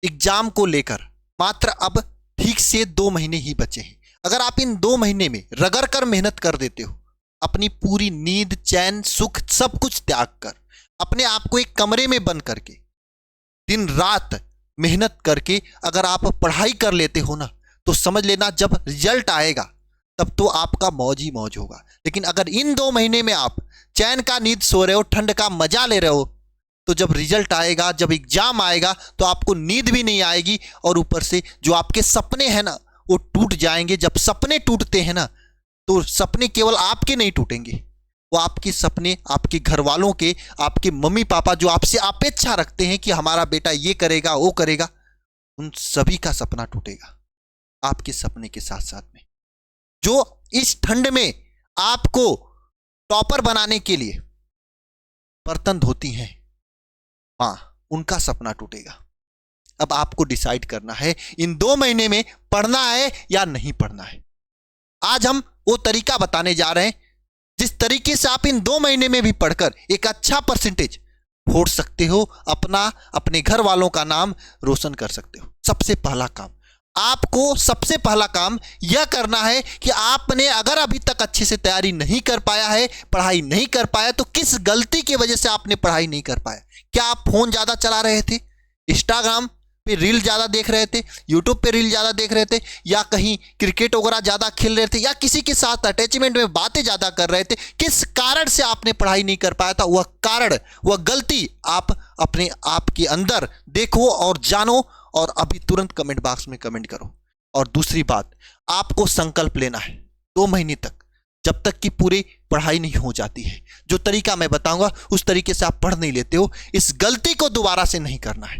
Exam को लेकर मात्र अब ठीक से 2 महीने ही बचे हैं। अगर आप इन 2 महीने में रगड़ कर मेहनत कर देते हो, अपनी पूरी नींद, चैन, सुख सब कुछ त्याग कर, अपने आप को एक कमरे में बंद करके दिन रात मेहनत करके अगर आप पढ़ाई कर लेते हो ना, तो समझ लेना जब रिजल्ट आएगा तब तो आपका मौज ही मौज होगा। लेकिन अगर इन 2 महीने में आप चैन का नींद सो रहे हो, ठंड का मजा ले रहे हो, तो जब रिजल्ट आएगा, जब एग्जाम आएगा, तो आपको नींद भी नहीं आएगी और ऊपर से जो आपके सपने हैं ना वो टूट जाएंगे। जब सपने टूटते हैं ना, तो सपने केवल आपके नहीं टूटेंगे, वो आपके सपने आपके घर वालों के, आपके मम्मी पापा जो आपसे अपेक्षा रखते हैं कि हमारा बेटा ये करेगा वो करेगा, उन सभी का सपना टूटेगा आपके सपने के साथ साथ में। जो इस ठंड में आपको टॉपर बनाने के लिए बर्तन धोती हैं मां, उनका सपना टूटेगा। अब आपको डिसाइड करना है इन 2 महीने में पढ़ना है या नहीं पढ़ना है। आज हम वो तरीका बताने जा रहे हैं जिस तरीके से आप इन 2 महीने में भी पढ़कर एक अच्छा परसेंटेज फोड़ सकते हो, अपने घर वालों का नाम रोशन कर सकते हो। सबसे पहला काम, आपको सबसे पहला काम यह करना है कि आपने अगर अभी तक अच्छे से तैयारी नहीं कर पाया है, पढ़ाई नहीं कर पाया, तो किस गलती की वजह से आपने पढ़ाई नहीं कर पाया। क्या आप फोन ज्यादा चला रहे थे, इंस्टाग्राम पे रील ज्यादा देख रहे थे, यूट्यूब पे रील ज्यादा देख रहे थे, या कहीं क्रिकेट वगैरह ज्यादा खेल रहे थे, या किसी के साथ अटैचमेंट में बातें ज्यादा कर रहे थे। किस कारण से आपने पढ़ाई नहीं कर पाया था, वह कारण, वह गलती आप अपने आप के अंदर देखो और जानो, और अभी तुरंत कमेंट बॉक्स में कमेंट करो। और दूसरी बात, आपको संकल्प लेना है 2 महीने तक, जब तक कि पूरी पढ़ाई नहीं हो जाती है। जो तरीका मैं बताऊंगा उस तरीके से आप पढ़ नहीं लेते हो, इस गलती को दोबारा से नहीं करना है।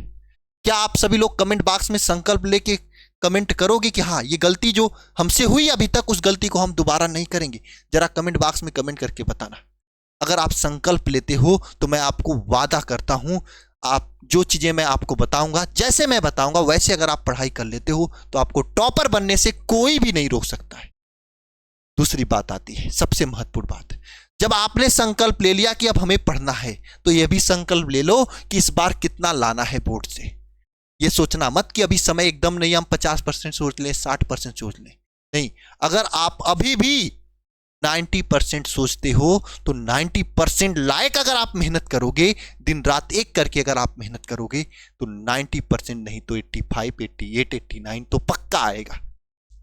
क्या आप सभी लोग कमेंट बॉक्स में संकल्प लेके कमेंट करोगे कि हाँ, ये गलती जो हमसे हुई अभी तक, उस गलती को हम दोबारा नहीं करेंगे? जरा कमेंट बॉक्स में कमेंट करके बताना। अगर आप संकल्प लेते हो तो मैं आपको वादा करता हूं, आप जो चीजें मैं आपको बताऊंगा, जैसे मैं बताऊंगा वैसे अगर आप पढ़ाई कर लेते हो तो आपको टॉपर बनने से कोई भी नहीं रोक सकता है। दूसरी बात आती है, सबसे महत्वपूर्ण बात, जब आपने संकल्प ले लिया कि अब हमें पढ़ना है, तो यह भी संकल्प ले लो कि इस बार कितना लाना है बोर्ड से। यह सोचना मत कि अभी समय एकदम नहीं, हम 50% सोच लें, 60% सोच लें। नहीं, अगर आप अभी भी 90% सोचते हो तो 90% लायक अगर आप मेहनत करोगे, दिन रात एक करके अगर आप मेहनत करोगे, तो 90% नहीं तो 85, 88, 89 तो पक्का आएगा।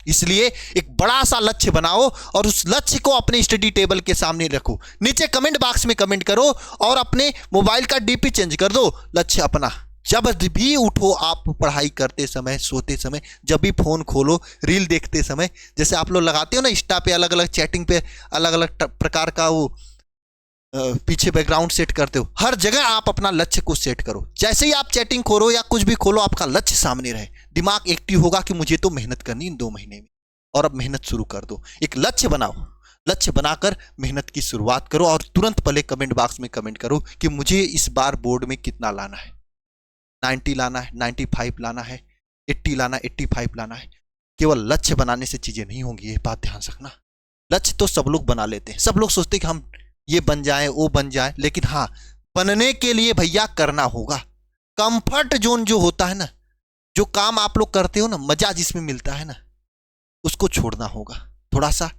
इसलिए एक बड़ा सा लक्ष्य बनाओ और उस लक्ष्य को अपने स्टडी टेबल के सामने रखो। नीचे कमेंट बॉक्स में कमेंट करो और अपने मोबाइल का डीपी चेंज कर दो। लक्ष्य अपना, जब भी उठो आप, पढ़ाई करते समय, सोते समय, जब भी फोन खोलो, रील देखते समय, जैसे आप लोग लगाते हो ना इंस्टा पे, अलग अलग चैटिंग पे अलग अलग प्रकार का वो पीछे बैकग्राउंड सेट करते हो, हर जगह आप अपना लक्ष्य को सेट करो। जैसे ही आप चैटिंग खोलो या कुछ भी खोलो, आपका लक्ष्य सामने रहे, दिमाग एक्टिव होगा कि मुझे तो मेहनत करनी इन 2 महीने में, और अब मेहनत शुरू कर दो। एक लक्ष्य बनाओ, लक्ष्य बनाकर मेहनत की शुरुआत करो और तुरंत पहले कमेंट बॉक्स में कमेंट करो कि मुझे इस बार बोर्ड में कितना लाना है। 90 लाना है, 95 लाना है, 80 लाना, 85 लाना है। केवल लक्ष्य बनाने से चीजें नहीं होंगी, ये बात ध्यान रखना। लक्ष्य तो सब लोग बना लेते हैं, सब लोग सोचते हैं कि हम ये बन जाए, वो बन जाए, लेकिन हाँ, बनने के लिए भैया करना होगा। कंफर्ट जोन जो होता है ना, जो काम आप लोग करते हो ना, मजा जिसमें मिलता है ना, उसको छोड़ना होगा। थोड़ा सा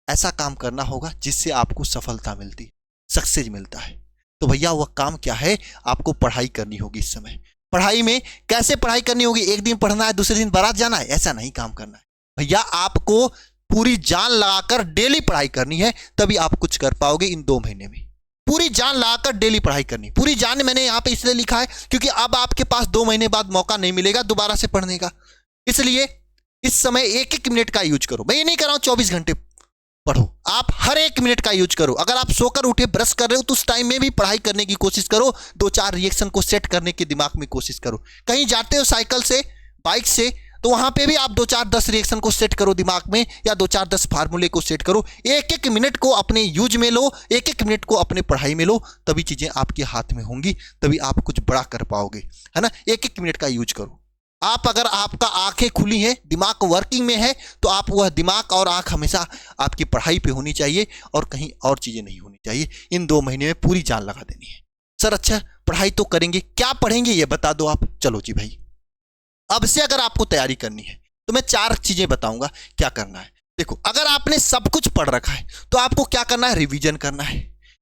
ऐसा काम करना होगा जिससे आपको सफलता मिलती, सक्सेस मिलता है। तो भैया वह काम क्या है? आपको पढ़ाई करनी होगी। इस समय पढ़ाई में कैसे पढ़ाई करनी होगी? एक दिन पढ़ना है, दूसरे दिन बारात जाना है, ऐसा नहीं काम करना है भैया। आपको पूरी जान लगाकर डेली पढ़ाई करनी है, तभी आप कुछ कर पाओगे इन 2 महीने में। पूरी जान लगाकर डेली पढ़ाई करनी। पूरी जान मैंने यहां पे इसलिए लिखा है क्योंकि अब आपके पास 2 महीने बाद मौका नहीं मिलेगा दोबारा से पढ़ने का। इसलिए इस समय 1-1 मिनट का यूज करो। मैं ये नहीं कर रहा हूं 24 घंटे पढ़ो, आप हर 1 मिनट का यूज करो। अगर आप सोकर उठे ब्रश कर रहे हो तो उस टाइम में भी पढ़ाई करने की कोशिश करो। 2-4 रिएक्शन को सेट करने के दिमाग में कोशिश करो। कहीं जाते हो साइकिल से, बाइक से, तो वहां पे भी आप 2-4-10 रिएक्शन को सेट करो दिमाग में, या 2-4-10 फार्मूले को सेट करो। 1-1 मिनट को अपने यूज में लो, 1-1 मिनट को अपने पढ़ाई में लो, तभी चीजें आपके हाथ में होंगी, तभी आप कुछ बड़ा कर पाओगे, है ना। 1-1 मिनट का यूज करो। आप अगर आपका आंखें खुली हैं, दिमाग वर्किंग में है, तो आप वह दिमाग और आंख हमेशा आपकी पढ़ाई पे होनी चाहिए और कहीं और चीजें नहीं होनी चाहिए। इन 2 महीने में पूरी जान लगा देनी है। सर अच्छा पढ़ाई तो करेंगे, क्या पढ़ेंगे ये बता दो आप। चलो जी भाई, अब से अगर आपको तैयारी करनी है तो मैं 4 चीजें बताऊंगा क्या करना है। देखो, अगर आपने सब कुछ पढ़ रखा है तो आपको क्या करना है, रिवीजन करना है।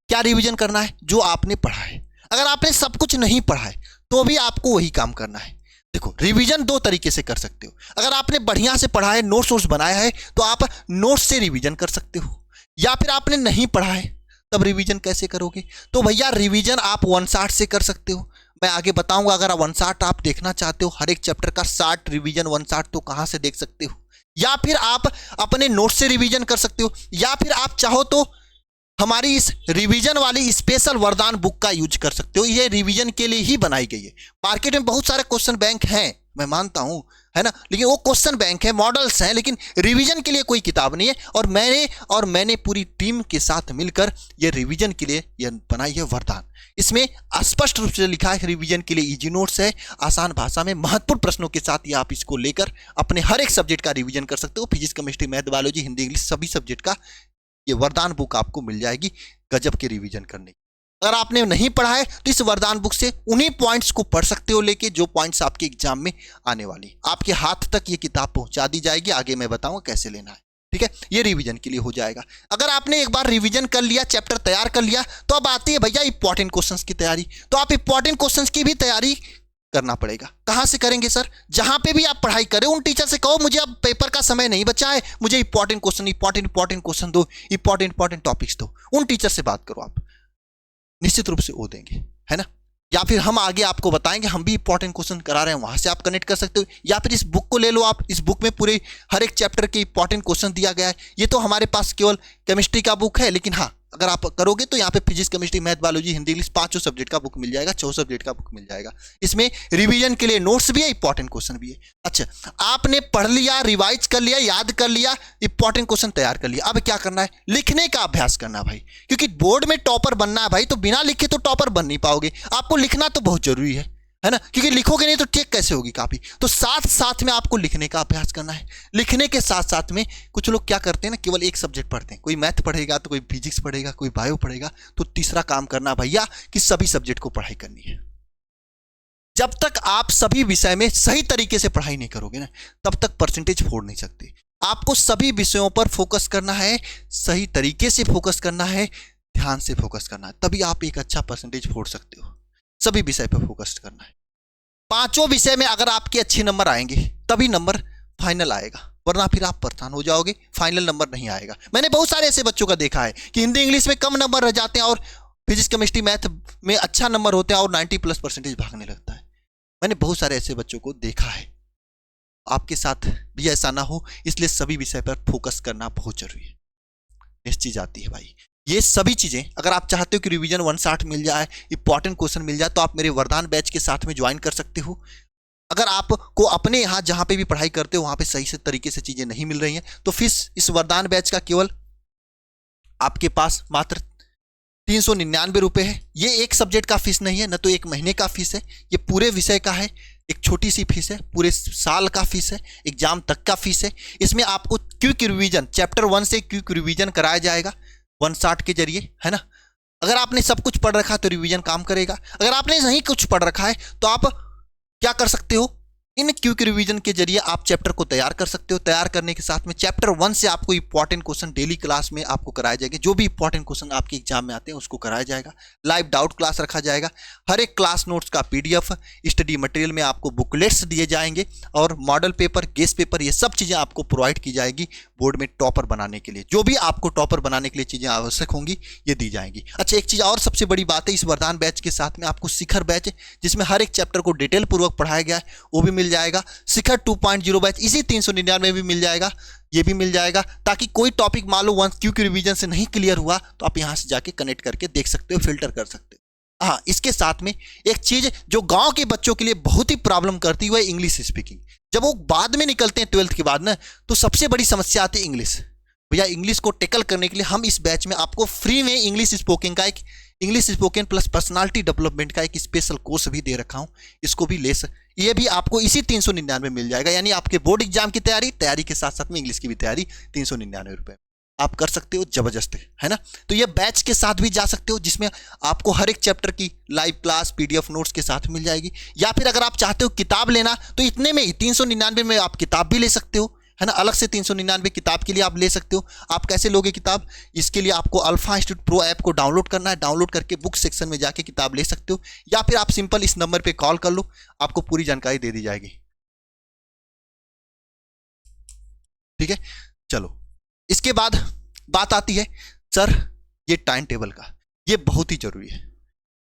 क्या रिवीजन करना है? जो आपने पढ़ा है। अगर आपने सब कुछ नहीं पढ़ा है तो भी आपको वही काम करना है। देखो, रिवीजन 2 तरीके से कर सकते हो। अगर आपने बढ़िया से पढ़ा है, नोट्स बनाया है, तो आप नोट्स से रिवीजन कर सकते हो। या फिर आपने नहीं पढ़ा है तब रिवीजन कैसे करोगे? तो भैया रिवीजन आप 1 शॉट से कर सकते हो। मैं आगे बताऊंगा। अगर 1 शॉट आप देखना चाहते हो, हर एक चैप्टर का 60 रिवीजन 1 शॉट, तो कहां से देख सकते हो। या फिर आप अपने नोट से रिवीजन कर सकते हो। या फिर आप चाहो तो हमारी इस रिवीजन वाली स्पेशल वरदान बुक का यूज कर सकते हो। ये रिवीजन के लिए ही बनाई गई है। मार्केट में बहुत सारे क्वेश्चन बैंक हैं, मैं मानता हूं, है ना, लेकिन वो क्वेश्चन बैंक है, मॉडल्स हैं, लेकिन रिवीजन के लिए कोई किताब नहीं है। और मैंने पूरी टीम के साथ मिलकर ये रिवीजन के लिए ये बनाई है वरदान। इसमें स्पष्ट रूप से लिखा है रिवीजन के लिए इजी नोट्स है, आसान भाषा में महत्वपूर्ण प्रश्नों के साथ ये आप इसको लेकर अपने हर एक सब्जेक्ट का रिवीजन कर सकते हो। Physics, chemistry, math, biology, Hindi, English, सभी सब्जेक्ट का ये वरदान बुक आपको मिल जाएगी गजब के रिवीजन करने। अगर आपने नहीं पढ़ा है तो इस वरदान बुक से उन्हीं पॉइंट्स को पढ़ सकते हो, लेके जो पॉइंट्स आपके एग्जाम में आने वाली, आपके हाथ तक ये किताब पहुंचा दी जाएगी। आगे मैं बताऊंगा कैसे लेना है, ठीक है। ये रिवीजन के लिए हो जाएगा। अगर आपने एक बार रिवीजन कर लिया, चैप्टर तैयार कर लिया, तो अब आती है भैया इंपॉर्टेंट क्वेश्चंस की तैयारी। तो आप इंपॉर्टेंट क्वेश्चंस की भी तैयारी करना पड़ेगा। कहां से करेंगे सर? जहां पे भी आप पढ़ाई करें उन टीचर से कहो मुझे अब पेपर का समय नहीं बचा है, मुझे इंपॉर्टेंट क्वेश्चन दो, इंपॉर्टेंट टॉपिक्स दो। उन टीचर से बात करो, आप निश्चित रूप से वो देंगे, है ना। या फिर हम आगे आपको बताएंगे, हम भी इंपॉर्टेंट क्वेश्चन करा रहे हैं, वहां से आप कनेक्ट कर सकते हो। या फिर इस बुक को ले लो आप, इस बुक में पूरे हर एक चैप्टर के इंपॉर्टेंट क्वेश्चन दिया गया है। ये तो हमारे पास केवल केमिस्ट्री का बुक है, लेकिन हाँ अगर आप करोगे तो यहाँ पे physics, chemistry, math, biology, Hindi, English 5 subject का बुक मिल जाएगा, 4 सब्जेक्ट का बुक मिल जाएगा। इसमें रिवीजन के लिए नोट्स भी है, इंपॉर्टेंट क्वेश्चन भी है। अच्छा, आपने पढ़ लिया, रिवाइज कर लिया, याद कर लिया, इंपॉर्टेंट क्वेश्चन तैयार कर लिया। अब क्या करना है? लिखने का अभ्यास करना भाई, क्योंकि बोर्ड में टॉपर बनना है भाई, तो बिना लिखे तो टॉपर बन नहीं पाओगे। आपको लिखना तो बहुत जरूरी है ना, क्योंकि लिखोगे नहीं तो चेक कैसे होगी कापी। तो साथ साथ में आपको लिखने का अभ्यास करना है। लिखने के साथ साथ में कुछ लोग क्या करते हैं ना, केवल एक सब्जेक्ट पढ़ते हैं, कोई मैथ पढ़ेगा तो कोई फिजिक्स पढ़ेगा, कोई बायो पढ़ेगा। तो तीसरा काम करना भैया कि सभी सब्जेक्ट को पढ़ाई करनी है। जब तक आप सभी विषय में सही तरीके से पढ़ाई नहीं करोगे ना, तब तक परसेंटेज फोड़ नहीं सकते। आपको सभी विषयों पर फोकस करना है, सही तरीके से फोकस करना है, ध्यान से फोकस करना है, तभी आप एक अच्छा परसेंटेज फोड़ सकते हो। सभी विषय पर फोकस करना है। 5 विषय में अगर आपके अच्छे नंबर आएंगे तभी नंबर फाइनल आएगा, वरना फिर आप परेशान हो जाओगे, फाइनल नंबर नहीं आएगा। मैंने बहुत सारे ऐसे बच्चों का देखा है कि हिंदी इंग्लिश में कम नंबर रह जाते हैं और फिजिक्स, केमिस्ट्री, मैथ में अच्छा नंबर होते हैं और 90+ भागने लगता है। मैंने बहुत सारे ऐसे बच्चों को देखा है। आपके साथ भी ऐसा ना हो, इसलिए सभी विषय पर फोकस करना बहुत जरूरी है। नेक्स्ट चीज आती है भाई, ये सभी चीजें अगर आप चाहते हो कि रिवीजन 1 शॉट मिल जाए, इंपॉर्टेंट क्वेश्चन मिल जाए, तो आप मेरे वरदान बैच के साथ में ज्वाइन कर सकते हो। अगर आपको अपने यहाँ जहाँ पे भी पढ़ाई करते हो वहाँ पे सही से तरीके से चीजें नहीं मिल रही हैं, तो फीस इस वरदान बैच का केवल आपके पास मात्र 399 रुपये है। ये एक सब्जेक्ट का फीस नहीं है, न तो एक महीने का फीस है, ये पूरे विषय का है। एक छोटी सी फीस है, पूरे साल का फीस है, एग्जाम तक का फीस है। इसमें आपको क्विक रिवीजन, चैप्टर 1 से क्विक रिवीजन कराया जाएगा 1 शॉट के जरिए, है ना। अगर आपने सब कुछ पढ़ रखा है तो रिवीजन काम करेगा। अगर आपने नहीं कुछ पढ़ रखा है तो आप क्या कर सकते हो, इन क्विक रिवीजन के जरिए आप चैप्टर को तैयार कर सकते हो। तैयार करने के साथ में चैप्टर 1 से आपको इंपॉर्टेंट क्वेश्चन डेली क्लास में आपको कराए जाएंगे। जो भी इंपॉर्टेंट क्वेश्चन आपके एग्जाम में आते हैं उसको कराया जाएगा। लाइव डाउट क्लास रखा जाएगा। हर एक क्लास नोट्स का PDF, स्टडी मटेरियल में आपको बुकलेट्स दिए जाएंगे और मॉडल पेपर, गेस्ट पेपर, ये सब चीज़ें आपको प्रोवाइड की जाएगी बोर्ड में टॉपर बनाने के लिए। जो भी आपको टॉपर बनाने के लिए चीज़ें आवश्यक होंगी ये दी जाएंगी। अच्छा, एक चीज़ और सबसे बड़ी बात है, इस वरदान बैच के साथ में आपको शिखर बैच, जिसमें हर एक चैप्टर को डिटेल पूर्वक पढ़ाया गया है, वो भी मिल जाएगा। शिखर 2.0 बैच इसी 399 में भी मिल जाएगा, ये भी मिल जाएगा, ताकि कोई टॉपिक मान लो वन क्विक रिवीजन से नहीं क्लियर हुआ तो आप यहां से जाके कनेक्ट करके देख सकते हो, फिल्टर कर सकते हो। हाँ, इसके साथ में एक चीज जो गांव के बच्चों के लिए बहुत ही प्रॉब्लम करती है इंग्लिश स्पीकिंग। जब वो बाद में निकलते हैं 12th के बाद ना, तो सबसे बड़ी समस्या आती है इंग्लिश। भैया इंग्लिश को टैकल करने के लिए हम इस बैच में आपको फ्री में इंग्लिश स्पोकन का एक English spoken plus personality development का एक स्पेशल कोर्स भी दे रखा हूं, इसको भी ये भी आपको इसी 399 में मिल जाएगा। यानी आपके बोर्ड एग्जाम की तैयारी के साथ साथ में इंग्लिश की भी तैयारी 399 रुपये। आप कर सकते हो जबरदस्त, है ना। तो ये बैच के साथ भी जा सकते हो, जिसमें आपको हर एक चैप्टर की लाइव क्लास पीडीएफ नोट्स के साथ मिल जाएगी। या फिर अगर आप चाहते हो किताब लेना, तो इतने में ही 399 में आप किताब भी ले सकते हो, है ना। अलग से 399 किताब के लिए आप ले सकते हो। आप कैसे लोगे किताब, इसके लिए आपको अल्फा इंस्टीट्यूट प्रो ऐप को डाउनलोड करना है। डाउनलोड करके बुक सेक्शन में जाके किताब ले सकते हो, या फिर आप सिंपल इस नंबर पे कॉल कर लो, आपको पूरी जानकारी दे दी जाएगी। ठीक है, चलो इसके बाद बात आती है सर ये टाइम टेबल का, ये बहुत ही जरूरी है।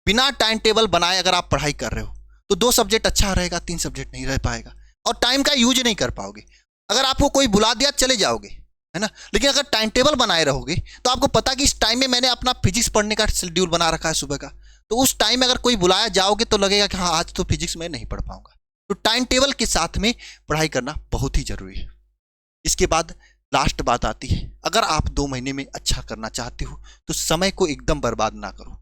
बिना टाइम टेबल बनाए अगर आप पढ़ाई कर रहे हो तो 2 सब्जेक्ट अच्छा रहेगा, 3 सब्जेक्ट नहीं रह पाएगा, और टाइम का यूज नहीं कर पाओगे। अगर आपको कोई बुला दिया चले जाओगे, है ना। लेकिन अगर टाइम टेबल बनाए रहोगे तो आपको पता कि इस टाइम में मैंने अपना फिजिक्स पढ़ने का शेड्यूल बना रखा है सुबह का, तो उस टाइम में अगर कोई बुलाया जाओगे तो लगेगा कि हाँ आज तो फिजिक्स में नहीं पढ़ पाऊंगा। तो टाइम टेबल के साथ में पढ़ाई करना बहुत ही जरूरी है। इसके बाद लास्ट बात आती है, अगर आप 2 महीने में अच्छा करना चाहते हो तो समय को एकदम बर्बाद ना करो।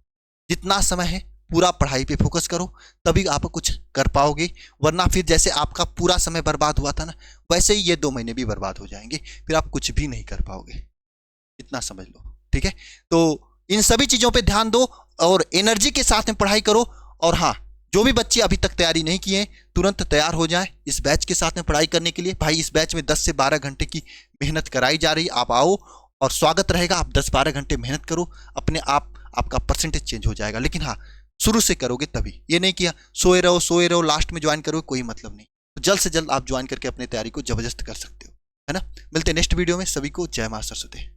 जितना समय है पूरा पढ़ाई पे फोकस करो, तभी आप कुछ कर पाओगे। वरना फिर जैसे आपका पूरा समय बर्बाद हुआ था ना, वैसे ही ये 2 महीने भी बर्बाद हो जाएंगे, फिर आप कुछ भी नहीं कर पाओगे। इतना समझ लो, ठीक है। तो इन सभी चीजों पे ध्यान दो और एनर्जी के साथ में पढ़ाई करो। और हाँ, जो भी बच्चे अभी तक तैयारी नहीं किए तुरंत तैयार हो जाएं इस बैच के साथ में पढ़ाई करने के लिए। भाई इस बैच में 10 से 12 घंटे की मेहनत कराई जा रही, आप आओ और स्वागत रहेगा। आप 10-12 घंटे मेहनत करो, अपने आप आपका परसेंटेज चेंज हो जाएगा। लेकिन हाँ, शुरू से करोगे तभी, ये नहीं कि सोए रहो लास्ट में ज्वाइन करोगे, कोई मतलब नहीं। तो जल्द से जल्द आप ज्वाइन करके अपनी तैयारी को जबरदस्त कर सकते हो, है ना। मिलते हैं नेक्स्ट वीडियो में। सभी को जय मां सरस्वती।